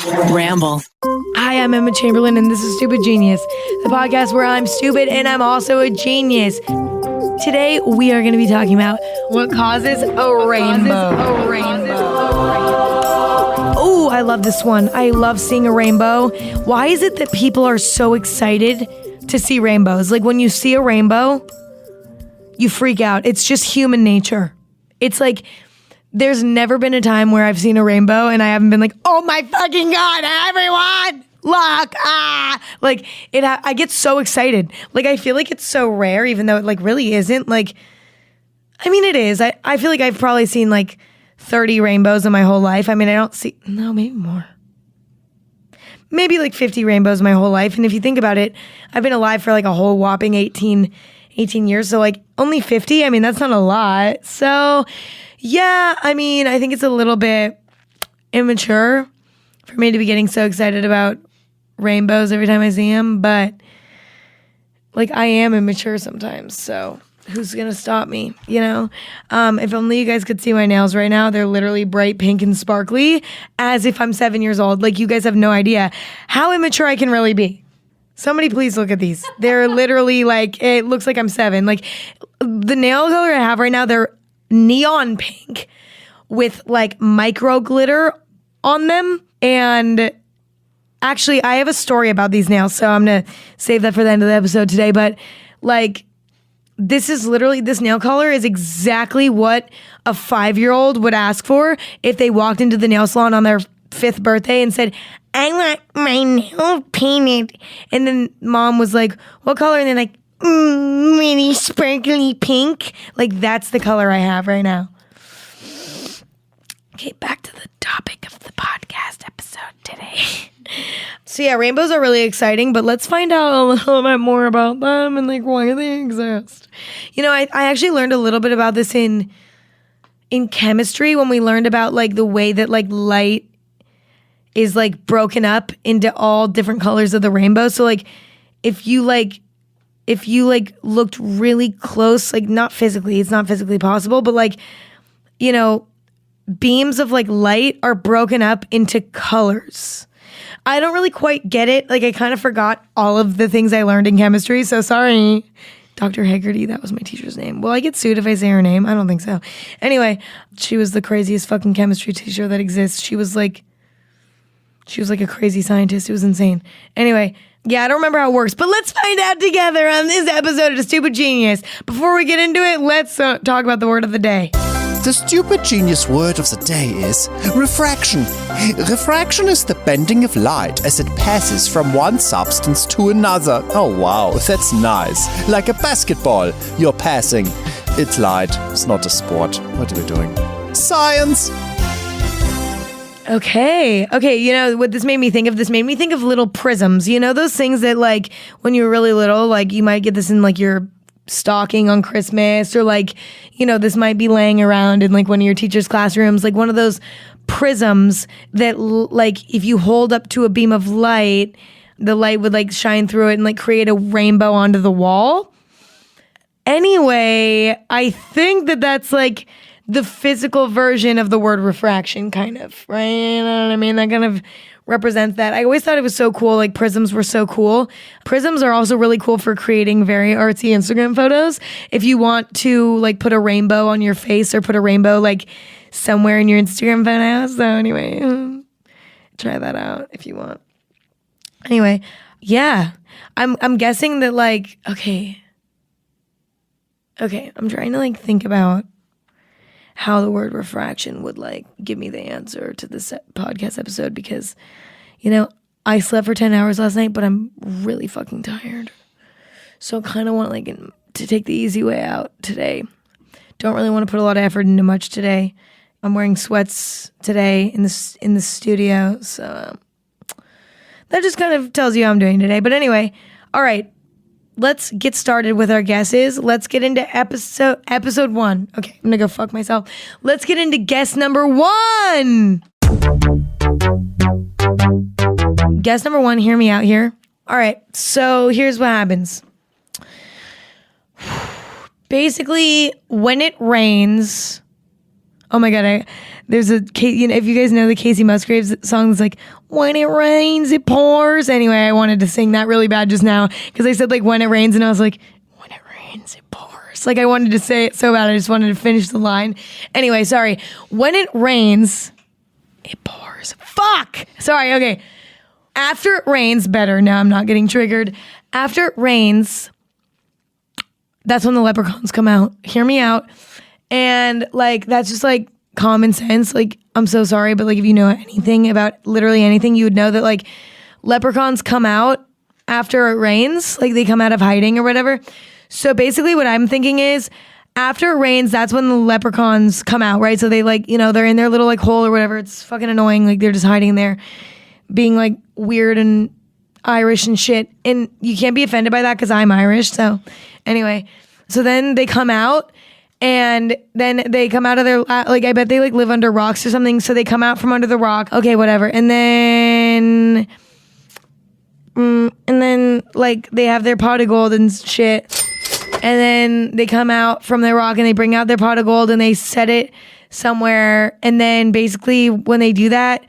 Ramble. Hi, I'm Emma Chamberlain, and this is Stupid Genius, the podcast where I'm stupid and I'm also a genius. Today, we are going to be talking about what causes a rainbow. Oh, I love this one. I love seeing a rainbow. Why is it that people are so excited to see rainbows? Like when you see a rainbow, you freak out. It's just human nature. It's like there's never been a time where I've seen a rainbow and I haven't been like, oh my fucking God, everyone, look, Like, I get so excited. Like, I feel like it's so rare, even though it, like, really isn't. Like, I mean, it is. I feel like I've probably seen, like, 30 rainbows in my whole life. I mean, maybe more. Maybe, like, 50 rainbows in my whole life. And if you think about it, I've been alive for, like, a whole whopping 18 years. So, like, only 50? I mean, that's not a lot. So, yeah, I mean, I think it's a little bit immature for me to be getting so excited about rainbows every time I see them, but like I am immature sometimes, so who's gonna stop me, you know? If only you guys could see my nails right now. They're literally bright pink and sparkly as if I'm 7 years old. Like, you guys have no idea how immature I can really be. Somebody please look at these. They're literally like, it looks like I'm 7. Like, the nail color I have right now, they're neon pink with like micro glitter on them. And actually, I have a story about these nails, so I'm gonna save that for the end of the episode today. But like, this nail color is exactly what a 5-year-old would ask for if they walked into the nail salon on their 5th birthday and said, I want my nail painted. And then mom was like, what color? And they're like, really sparkly pink. Like, that's the color I have right now. Okay, back to the topic of the podcast episode today. So yeah, rainbows are really exciting, but let's find out a little bit more about them and like why they exist. You know, I actually learned a little bit about this in chemistry when we learned about like the way that like light is like broken up into all different colors of the rainbow. So like if you looked really close, like it's not physically possible, but like, you know, beams of like light are broken up into colors. I don't really quite get it. Like, I kind of forgot all of the things I learned in chemistry. So sorry, Dr. Haggerty. That was my teacher's name. Will I get sued if I say her name? I don't think so. Anyway, she was the craziest fucking chemistry teacher that exists. She was like a crazy scientist. It was insane. Anyway, yeah, I don't remember how it works, but let's find out together on this episode of Stupid Genius. Before we get into it, let's talk about the word of the day. The Stupid Genius word of the day is refraction. Refraction is the bending of light as it passes from one substance to another. Oh wow, that's nice. Like a basketball, you're passing. It's light, it's not a sport. What are we doing? Science! Okay, you know what this made me think of? This made me think of little prisms. You know those things that like when you were really little, like you might get this in like your stocking on Christmas, or like, you know, this might be laying around in like one of your teacher's classrooms, like one of those prisms that like if you hold up to a beam of light, the light would like shine through it and like create a rainbow onto the wall. Anyway, I think that that's like the physical version of the word refraction, kind of, right? You know what I mean? That kind of represents that. I always thought it was so cool. Like, prisms were so cool. Prisms are also really cool for creating very artsy Instagram photos. If you want to like put a rainbow on your face or put a rainbow like somewhere in your Instagram photos. So anyway, try that out if you want. Anyway, yeah, I'm guessing that like, okay, I'm trying to like think about how the word refraction would like give me the answer to this podcast episode, because, you know, I slept for 10 hours last night, but I'm really fucking tired. So I kind of want like to take the easy way out today. Don't really want to put a lot of effort into much today. I'm wearing sweats today in the studio, so that just kind of tells you how I'm doing today. But anyway, all right. Let's get started with our guesses. Let's get into episode 1. Okay, I'm gonna go fuck myself. Let's get into guess number 1. Guess number 1, hear me out here. All right, so here's what happens. Basically, when it rains, Oh my God. There's if you guys know the Casey Musgraves song, it's like, when it rains, it pours. Anyway, I wanted to sing that really bad just now because I said like when it rains and I was like, when it rains, it pours. Like I wanted to say it so bad. I just wanted to finish the line. Anyway, sorry. When it rains, it pours. Fuck. Sorry. Okay. After it rains, better. Now I'm not getting triggered. After it rains, that's when the leprechauns come out. Hear me out. And like, that's just like common sense. Like, I'm so sorry, but like, if you know anything about literally anything, you would know that like leprechauns come out after it rains. Like they come out of hiding or whatever. So basically what I'm thinking is after it rains, that's when the leprechauns come out, right? So they like, they're in their little like hole or whatever. It's fucking annoying. Like they're just hiding there being like weird and Irish and shit. And you can't be offended by that because I'm Irish. So anyway, so then they come out and then they come out of their, like, I bet they like live under rocks or something. So they come out from under the rock. Okay, whatever. And then like they have their pot of gold and shit. And then they come out from their rock and they bring out their pot of gold and they set it somewhere. And then basically when they do that,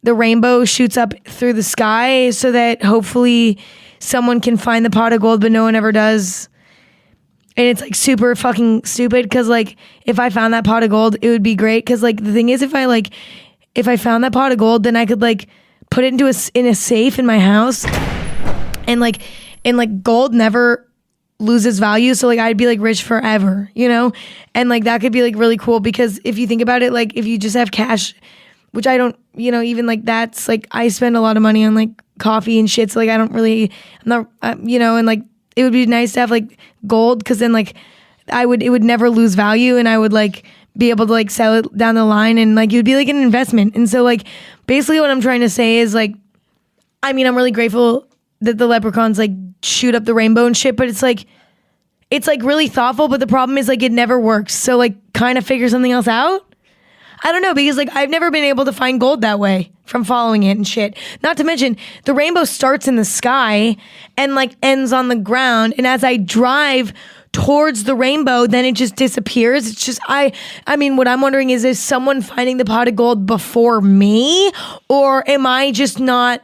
the rainbow shoots up through the sky so that hopefully someone can find the pot of gold, but no one ever does. And it's like super fucking stupid because like if I found that pot of gold, it would be great. Because like the thing is, if I found that pot of gold, then I could like put it in a safe in my house, and like gold never loses value. So like I'd be like rich forever, and like that could be like really cool because if you think about it, like if you just have cash, which I don't, even like that's like I spend a lot of money on like coffee and shit. So like I'm not, and like it would be nice to have like gold because then like it would never lose value and I would like be able to like sell it down the line and like it would be like an investment. And so like basically what I'm trying to say is like, I mean, I'm really grateful that the leprechauns like shoot up the rainbow and shit, but it's like really thoughtful. But the problem is like it never works. So like kind of figure something else out. I don't know, because like I've never been able to find gold that way from following it and shit. Not to mention the rainbow starts in the sky and like ends on the ground. And as I drive towards the rainbow, then it just disappears. It's just, I mean, what I'm wondering is someone finding the pot of gold before me? Or am I just not,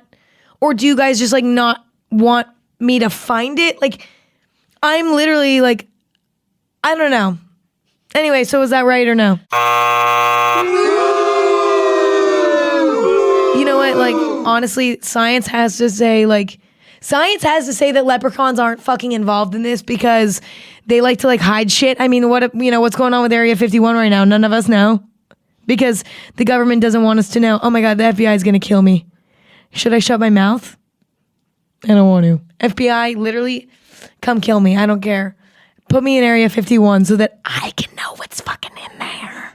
or do you guys just like not want me to find it? Like I'm literally like, I don't know. Anyway, so is that right or no? You know what? Like, honestly, science has to say that leprechauns aren't fucking involved in this because they like to like hide shit. I mean, what's going on with Area 51 right now? None of us know because the government doesn't want us to know. Oh my God, the FBI is going to kill me. Should I shut my mouth? I don't want to. FBI, literally, come kill me. I don't care. Put me in Area 51 so that I can know what's fucking in there.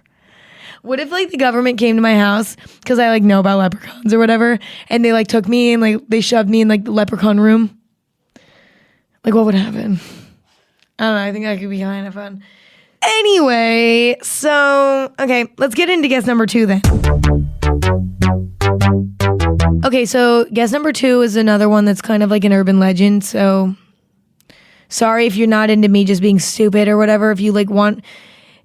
What if like the government came to my house because I like know about leprechauns or whatever, and they like took me and like they shoved me in like the leprechaun room? Like what would happen? I don't know. I think that could be kind of fun. Anyway, so okay, let's get into guess number 2 then. Okay, so guess number 2 is another one that's kind of like an urban legend. So sorry if you're not into me just being stupid or whatever. If you like want,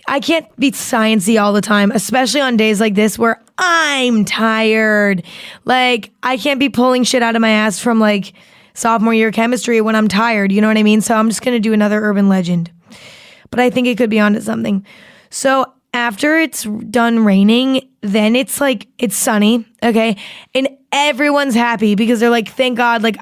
I can't be sciencey all the time, especially on days like this where I'm tired. Like I can't be pulling shit out of my ass from like sophomore year chemistry when I'm tired. You know what I mean? So I'm just going to do another urban legend, but I think it could be onto something. So after it's done raining, then it's like, it's sunny. Okay. And everyone's happy because they're like, thank God, like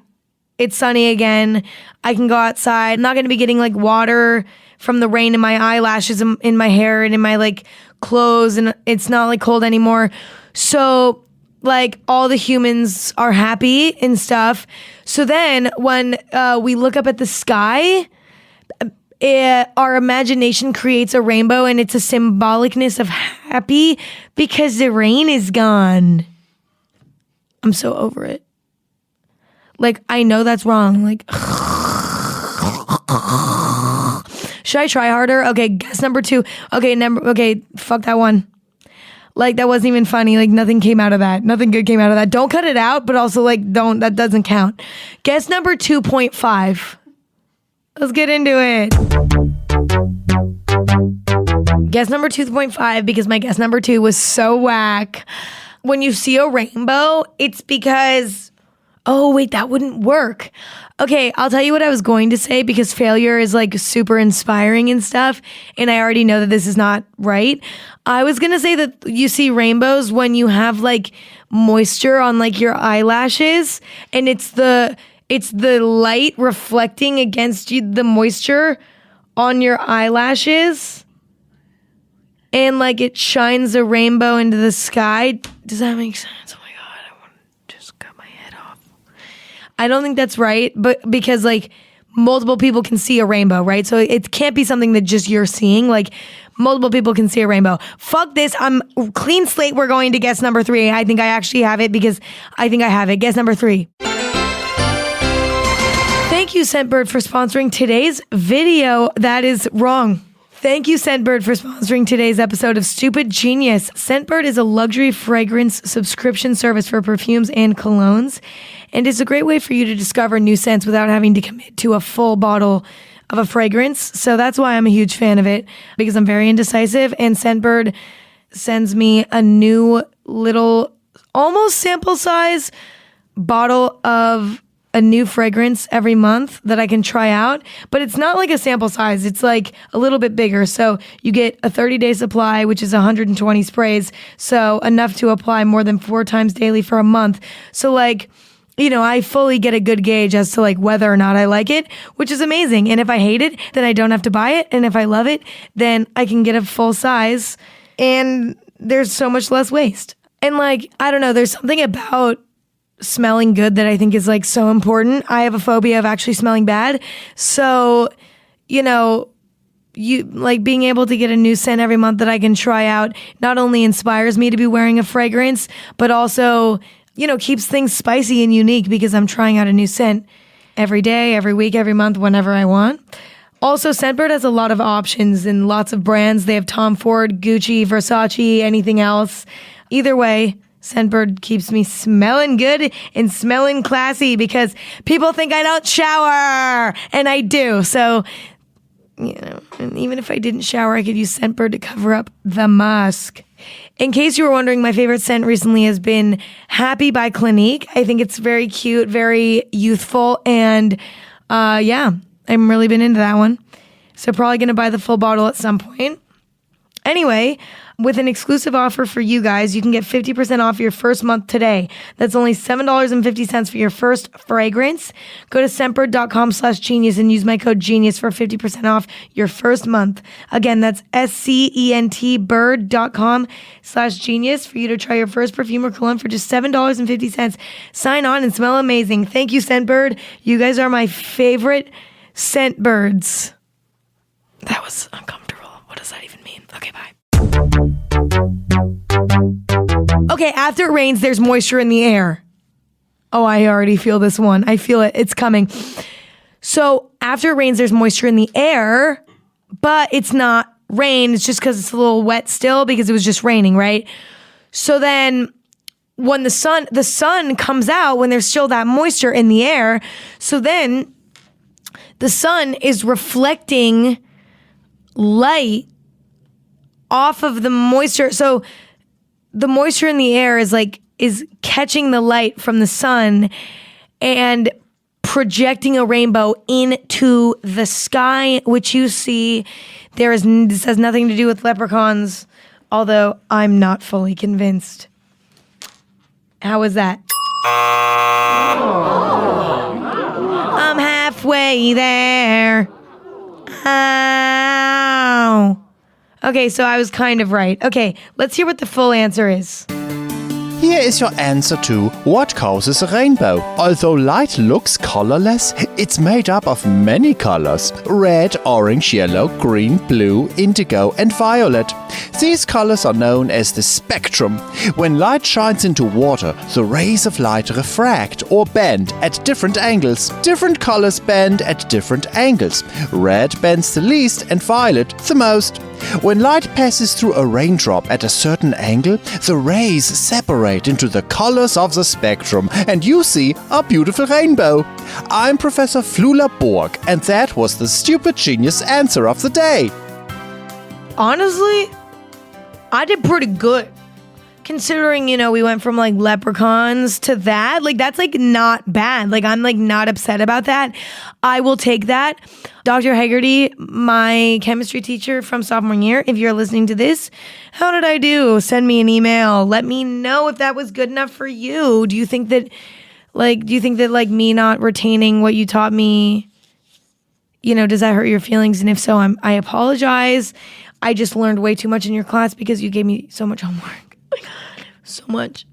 it's sunny again. I can go outside. I'm not going to be getting like water from the rain in my eyelashes, in my hair, and in my like clothes, and it's not like cold anymore. So like all the humans are happy and stuff. So then when we look up at the sky, our imagination creates a rainbow, and it's a symbolicness of happy because the rain is gone. I'm so over it. Like, I know that's wrong. Like, should I try harder? Okay, guess number 2. Okay, fuck that one. Like, that wasn't even funny. Like, nothing came out of that. Nothing good came out of that. Don't cut it out, but also, like, that doesn't count. Guess number 2.5. Let's get into it. Guess number 2.5, because my guess number 2 was so whack. When you see a rainbow, it's because, oh wait, that wouldn't work. Okay, I'll tell you what I was going to say, because failure is like super inspiring and stuff, and I already know that this is not right. I was gonna say that you see rainbows when you have like moisture on like your eyelashes, and it's the light reflecting against you, the moisture on your eyelashes, and like it shines a rainbow into the sky. Does that make sense? Oh my God, I want to just cut my head off. I don't think that's right, but because like multiple people can see a rainbow, right? So it can't be something that just you're seeing. Like multiple people can see a rainbow. Fuck this. I'm clean slate. We're going to guess number 3. I think I actually have it, because I think I have it. Guess number 3. Thank you, Scentbird, for sponsoring today's video. That is wrong. Thank you, Scentbird, for sponsoring today's episode of Stupid Genius. Scentbird is a luxury fragrance subscription service for perfumes and colognes, and it's a great way for you to discover new scents without having to commit to a full bottle of a fragrance. So that's why I'm a huge fan of it, because I'm very indecisive, and Scentbird sends me a new little, almost sample size bottle of a new fragrance every month that I can try out, but it's not like a sample size. It's like a little bit bigger. So you get a 30-day supply, which is 120 sprays. So enough to apply more than 4 times daily for a month. So like, you know, I fully get a good gauge as to like whether or not I like it, which is amazing. And if I hate it, then I don't have to buy it. And if I love it, then I can get a full size, and there's so much less waste. And like, I don't know, there's something about smelling good that I think is like so important. I have a phobia of actually smelling bad. So, you know, you like being able to get a new scent every month that I can try out not only inspires me to be wearing a fragrance, but also, you know, keeps things spicy and unique, because I'm trying out a new scent every day, every week, every month, whenever I want. Also, Scentbird has a lot of options and lots of brands. They have Tom Ford, Gucci, Versace, anything else. Either way, Scentbird keeps me smelling good and smelling classy, because people think I don't shower, and I do. So, you know, and even if I didn't shower, I could use Scentbird to cover up the musk. In case you were wondering, my favorite scent recently has been Happy by Clinique. I think it's very cute, very youthful, and yeah, I've really been into that one. So probably going to buy the full bottle at some point. Anyway, with an exclusive offer for you guys, you can get 50% off your first month today. That's only $7.50 for your first fragrance. Go to Scentbird.com/genius and use my code GENIUS for 50% off your first month. Again, that's SCENTBird.com/genius for you to try your first perfume or cologne for just $7.50. Sign on and smell amazing. Thank you, Scentbird. You guys are my favorite Scentbirds. That was uncomfortable. What does that even mean? Okay, bye. Okay, after it rains, there's moisture in the air. Oh, I already feel this one. I feel it. It's coming. So after it rains, there's moisture in the air, but it's not rain. It's just because it's a little wet still, because it was just raining, right? So then when the sun comes out, when there's still that moisture in the air, so then the sun is reflecting light off of the moisture. So the moisture in the air is catching the light from the sun and projecting a rainbow into the sky, which you see. This has nothing to do with leprechauns, although I'm not fully convinced. How was that? I'm halfway there. Ow. Okay, so I was kind of right. Okay, let's hear what the full answer is. Here is your answer to what causes a rainbow. Although light looks colorless, it's made up of many colors: red, orange, yellow, green, blue, indigo, and violet. These colors are known as the spectrum. When light shines into water, the rays of light refract or bend at different angles. Different colors bend at different angles. Red bends the least and violet the most. When light passes through a raindrop at a certain angle, the rays separate into the colors of the spectrum, and you see a beautiful rainbow. I'm Professor Flula Borg, and that was the Stupid Genius answer of the day. honestly, I did pretty good. Considering, we went from like leprechauns to that, like that's like not bad. Like I'm like not upset about that. I will take that. Dr. Haggerty, my chemistry teacher from sophomore year, if you're listening to this, how did I do? Send me an email. Let me know if that was good enough for you. Do you think that like me not retaining what you taught me, does that hurt your feelings? And if so, I apologize. I just learned way too much in your class because you gave me so much homework. So much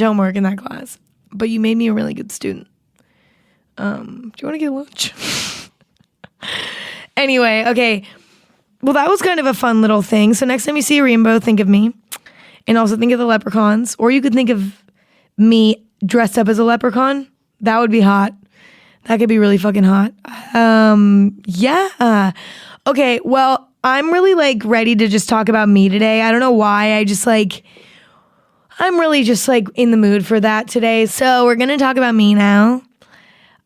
homework in that class, but you made me a really good student. Do you want to get lunch? Anyway, okay. Well, that was kind of a fun little thing. So next time you see a rainbow, think of me, and also think of the leprechauns, or you could think of me dressed up as a leprechaun. That would be hot. That could be really fucking hot. Yeah. Okay. Well, I'm really like ready to just talk about me today. I don't know why. I'm really just like in the mood for that today. So we're going to talk about me now.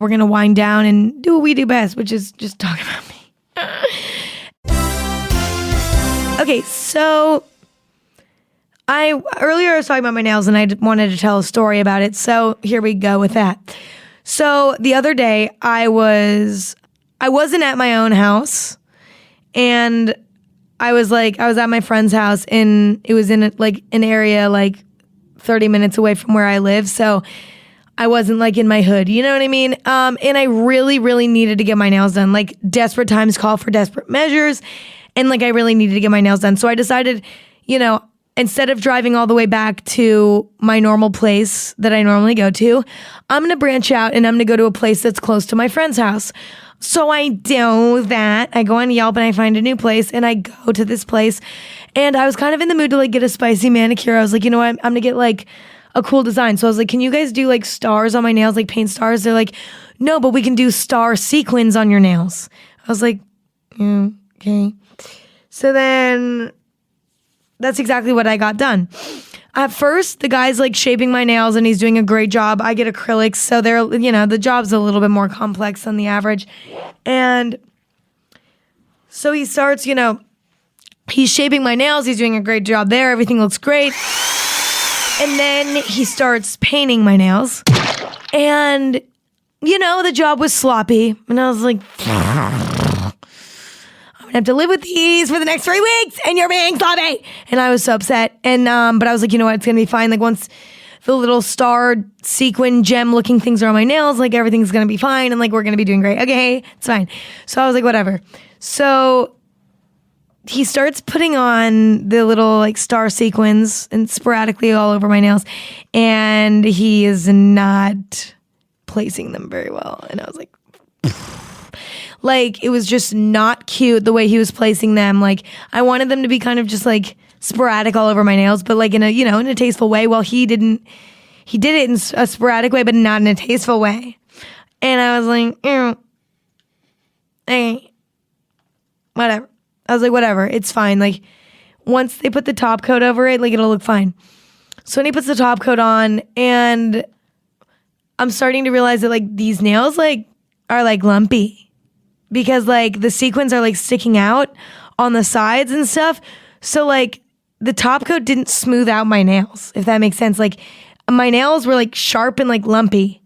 We're going to wind down and do what we do best, which is just talk about me. Okay, so earlier I was talking about my nails and I wanted to tell a story about it. So here we go with that. So the other day I wasn't at my own house, and I was at my friend's house, and it was in an area like 30 minutes away from where I live. So I wasn't like in my hood, you know what I mean? And I really, really needed to get my nails done. Like desperate times call for desperate measures. And like I really needed to get my nails done. So I decided, instead of driving all the way back to my normal place that I normally go to, I'm going to branch out and I'm going to go to a place that's close to my friend's house. So I do that. I go on Yelp and I find a new place, and I go to this place, and I was kind of in the mood to like get a spicy manicure. I was like, you know what? I'm going to get like a cool design. So I was like, can you guys do like stars on my nails, like paint stars? They're like, no, but we can do star sequins on your nails. I was like, okay. So then that's exactly what I got done. At first, the guy's like shaping my nails and he's doing a great job. I get acrylics, so they're, the job's a little bit more complex than the average. And so he starts, he's shaping my nails. He's doing a great job there. Everything looks great. And then he starts painting my nails. And, the job was sloppy. And I was like, I have to live with these for the next 3 weeks, and you're being sloppy. And I was so upset. And but I was like, you know what? It's gonna be fine. Like once the little star sequin gem looking things are on my nails, like everything's gonna be fine, and like we're gonna be doing great. Okay, it's fine. So I was like, whatever. So he starts putting on the little like star sequins and sporadically all over my nails, and he is not placing them very well. And I was like, like, it was just not cute the way he was placing them. Like, I wanted them to be kind of just like sporadic all over my nails, but like in a, in a tasteful way. Well, he did it in a sporadic way, but not in a tasteful way. And I was like, whatever. I was like, whatever, it's fine. Like, once they put the top coat over it, like, it'll look fine. So when he puts the top coat on, and I'm starting to realize that like these nails like are like lumpy. Because like the sequins are like sticking out on the sides and stuff. So like the top coat didn't smooth out my nails, if that makes sense. Like my nails were like sharp and like lumpy,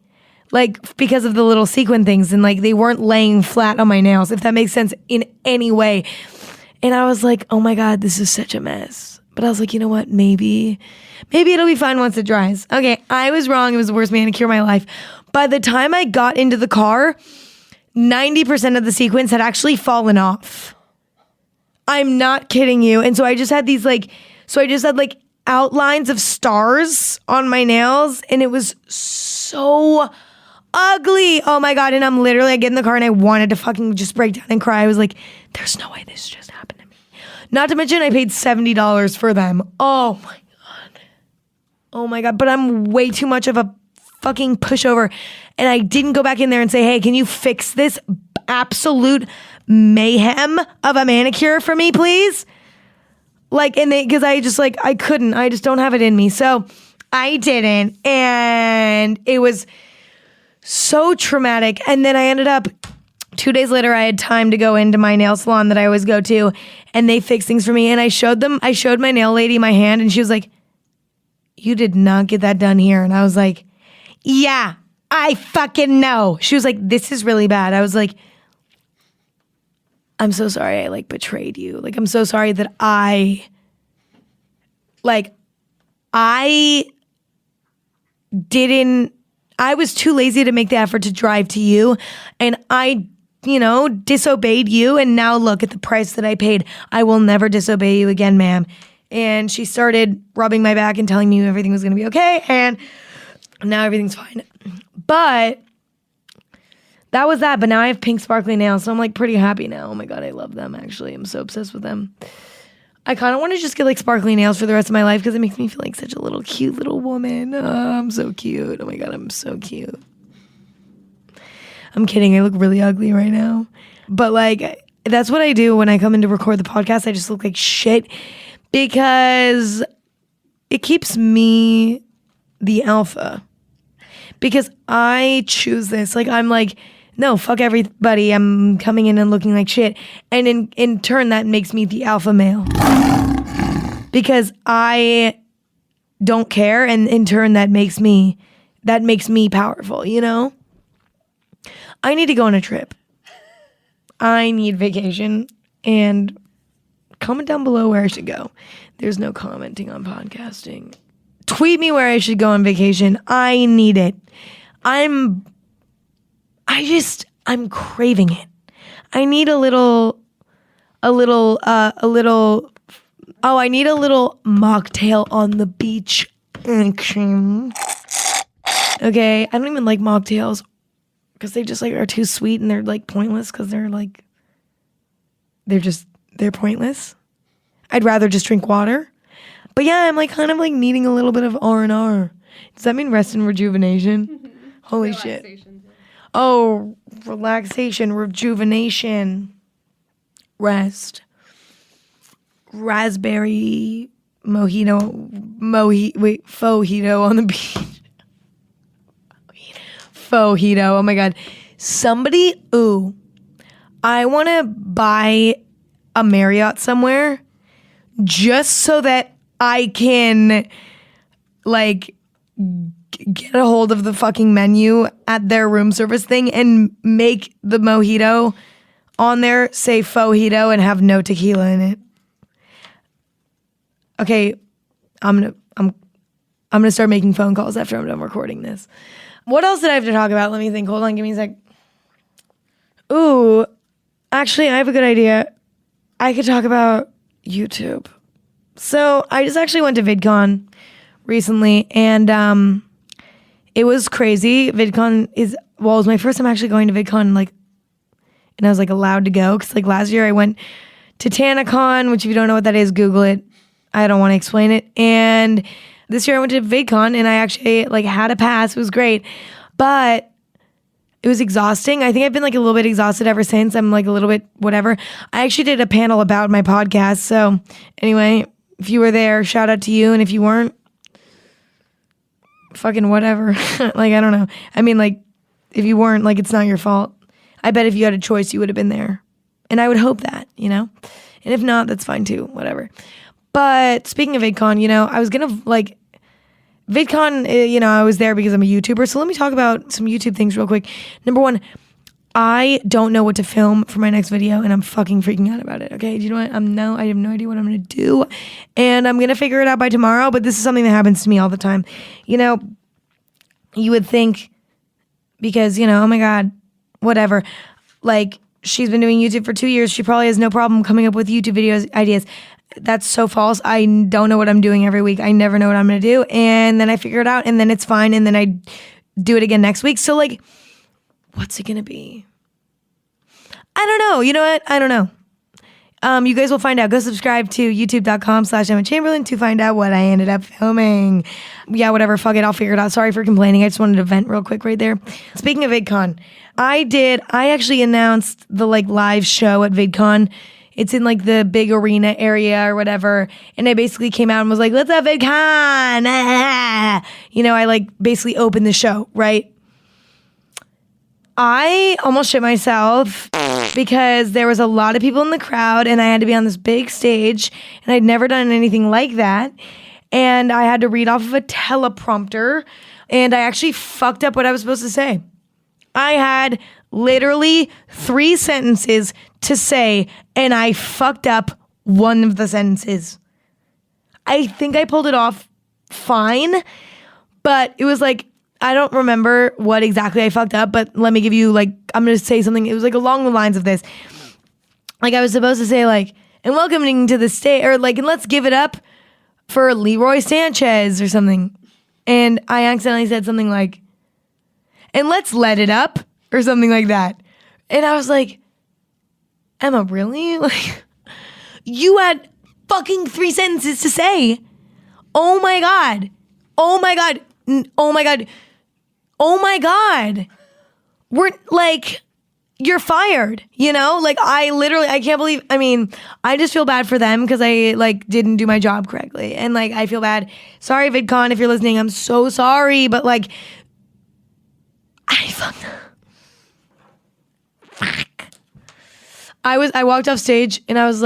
like because of the little sequin things, and like they weren't laying flat on my nails, if that makes sense in any way. And I was like, oh my God, this is such a mess. But I was like, you know what? Maybe it'll be fine once it dries. Okay, I was wrong. It was the worst manicure of my life. By the time I got into the car, 90% of the sequins had actually fallen off. I'm not kidding you. And so I just had outlines of stars on my nails, and it was so ugly. Oh my God. And I get in the car and I wanted to fucking just break down and cry. I was like, there's no way this just happened to me. Not to mention I paid $70 for them. Oh my God. But I'm way too much of a fucking pushover, and I didn't go back in there and say, hey, can you fix this absolute mayhem of a manicure for me, please? Like, and because I couldn't, I just don't have it in me. So I didn't, and it was so traumatic. And then I ended up 2 days later, I had time to go into my nail salon that I always go to, and they fixed things for me. And I showed my nail lady my hand, and she was like, "You did not get that done here." And I was like, "Yeah, I fucking know." She was like, "This is really bad." I was like, "I'm so sorry I like betrayed you. Like, I'm so sorry that I was too lazy to make the effort to drive to you, and I disobeyed you, and now look at the price that I paid. I will never disobey you again, ma'am." And she started rubbing my back and telling me everything was going to be okay, and now everything's fine. But that was that. But now I have pink sparkly nails, so I'm like pretty happy now. Oh my God, I love them, actually. I'm so obsessed with them. I kind of want to just get like sparkly nails for the rest of my life because it makes me feel like such a little cute little woman. Oh, I'm so cute. Oh my God, I'm so cute. I'm kidding. I look really ugly right now. But like, that's what I do when I come in to record the podcast. I just look like shit because it keeps me the alpha. Because I choose this. Like, I'm like, no, fuck everybody. I'm coming in and looking like shit. And in turn, that makes me the alpha male. Because I don't care. And in turn, that makes me powerful, you know? I need to go on a trip. I need vacation. And comment down below where I should go. There's no commenting on podcasting. Tweet me where I should go on vacation. I need it. I'm craving it. I need I need a little mocktail on the beach. Okay, I don't even like mocktails because they just like are too sweet and they're like pointless because they're pointless. I'd rather just drink water. But yeah, I'm like kind of like needing a little bit of R&R. Does that mean rest and rejuvenation? Holy shit. Oh, relaxation, rejuvenation, rest. Raspberry fojito on the beach. Fojito, oh my God. I want to buy a Marriott somewhere just so that I can like get a hold of the fucking menu at their room service thing and make the mojito on there say fojito and have no tequila in it. Okay, I'm gonna start making phone calls after I'm done recording this. What else did I have to talk about? Let me think. Hold on, give me a sec. Ooh, actually, I have a good idea. I could talk about YouTube. So I just actually went to VidCon recently, and it was crazy. VidCon it was my first time actually going to VidCon, like, and I was like allowed to go because like last year I went to TanaCon, which if you don't know what that is, Google it. I don't want to explain it. And this year I went to VidCon and I actually like had a pass. It was great, but it was exhausting. I think I've been like a little bit exhausted ever since. I'm like a little bit whatever. I actually did a panel about my podcast. So anyway, if you were there, shout out to you. And if you weren't, fucking whatever. Like, I don't know. I mean, like, if you weren't, like, it's not your fault. I bet if you had a choice, you would have been there. And I would hope that, you know? And if not, that's fine too, whatever. But speaking of VidCon, you know, I was going to, like, VidCon, you know, I was there because I'm a YouTuber. So let me talk about some YouTube things real quick. Number one, I don't know what to film for my next video, and I'm fucking freaking out about it, okay? Do you know what? I have no idea what I'm going to do, and I'm going to figure it out by tomorrow, but this is something that happens to me all the time. You know, you would think because, you know, oh my God, whatever. Like, she's been doing YouTube for 2 years. She probably has no problem coming up with YouTube videos ideas. That's so false. I don't know what I'm doing every week. I never know what I'm going to do, and then I figure it out, and then it's fine, and then I do it again next week. So, like, what's it going to be? I don't know. You know what? I don't know. You guys will find out. Go subscribe to youtube.com/Chamberlain to find out what I ended up filming. Yeah, whatever. Fuck it. I'll figure it out. Sorry for complaining. I just wanted to vent real quick right there. Speaking of VidCon, I actually announced the like live show at VidCon. It's in like the big arena area or whatever. And I basically came out and was like, let's have VidCon. You know, I like basically opened the show, right? I almost shit myself because there was a lot of people in the crowd and I had to be on this big stage and I'd never done anything like that. And I had to read off of a teleprompter and I actually fucked up what I was supposed to say. I had literally 3 sentences to say and I fucked up one of the sentences. I think I pulled it off fine, but it was like, I don't remember what exactly I fucked up, but let me give you I'm going to say something. It was along the lines of this. I was supposed to say and welcoming to the stage, or and let's give it up for Leroy Sanchez or something. And I accidentally said something and let's let it up or something like that. And I was like, Emma, really? You had fucking 3 sentences to say. Oh my God. Oh my God. Oh my God. Oh my God. We're you're fired, I can't believe, I just feel bad for them because I didn't do my job correctly. And I feel bad. Sorry, VidCon, if you're listening, I'm so sorry. But I fucked up. Fuck. I walked off stage and I was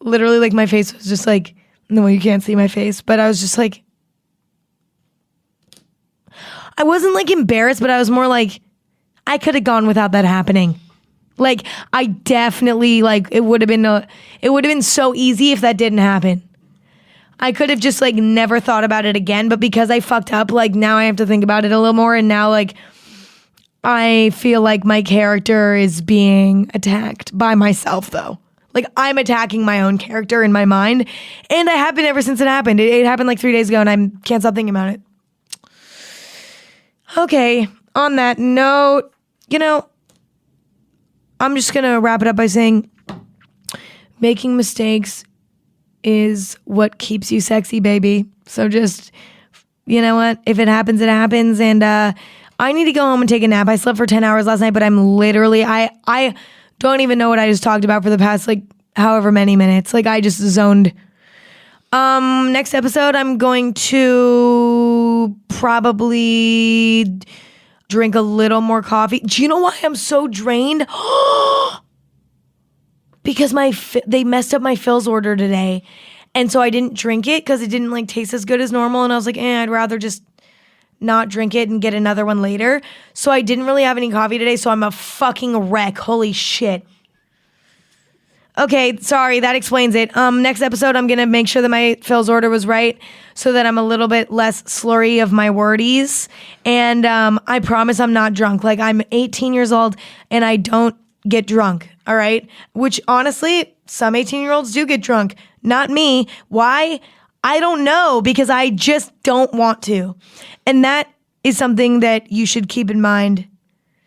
literally my face was just no, you can't see my face, but I was just I wasn't embarrassed, but I was more I could have gone without that happening. I definitely it would have been so easy if that didn't happen. I could have just never thought about it again, but because I fucked up, now I have to think about it a little more, and now I feel my character is being attacked by myself though. I'm attacking my own character in my mind, and I have been ever since it happened. It happened 3 days ago, and I can't stop thinking about it. Okay, on that note, I'm just going to wrap it up by saying making mistakes is what keeps you sexy, baby. So just, you know what? If it happens, it happens. And I need to go home and take a nap. I slept for 10 hours last night, but I'm literally, I don't even know what I just talked about for the past, however many minutes. I just zoned. Next episode, I'm going to probably drink a little more coffee. Do you know why I'm so drained? Because they messed up my Phil's order today. And so I didn't drink it because it didn't taste as good as normal. And I was I'd rather just not drink it and get another one later. So I didn't really have any coffee today. So I'm a fucking wreck. Holy shit. Okay, sorry, that explains it. Next episode, I'm going to make sure that my Phil's order was right so that I'm a little bit less slurry of my wordies. And I promise I'm not drunk. I'm 18 years old and I don't get drunk, all right? Which honestly, some 18-year-olds do get drunk. Not me. Why? I don't know, because I just don't want to. And that is something that you should keep in mind.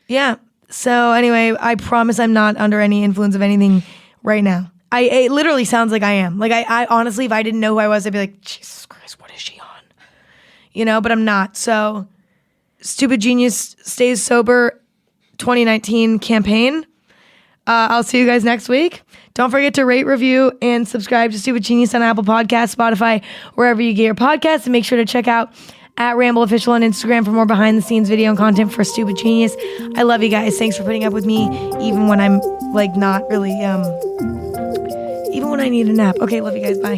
Yeah. So anyway, I promise I'm not under any influence of anything right now. It literally sounds like I am. I honestly, if I didn't know who I was, I'd be Jesus Christ, what is she on? But I'm not. So Stupid Genius Stays Sober 2019 campaign. I'll see you guys next week. Don't forget to rate, review, and subscribe to Stupid Genius on Apple Podcasts, Spotify, wherever you get your podcasts. And make sure to check out @RambleOfficial on Instagram for more behind-the-scenes video and content for Stupid Genius. I love you guys. Thanks for putting up with me, even when I'm not really, even when I need a nap. Okay, love you guys. Bye.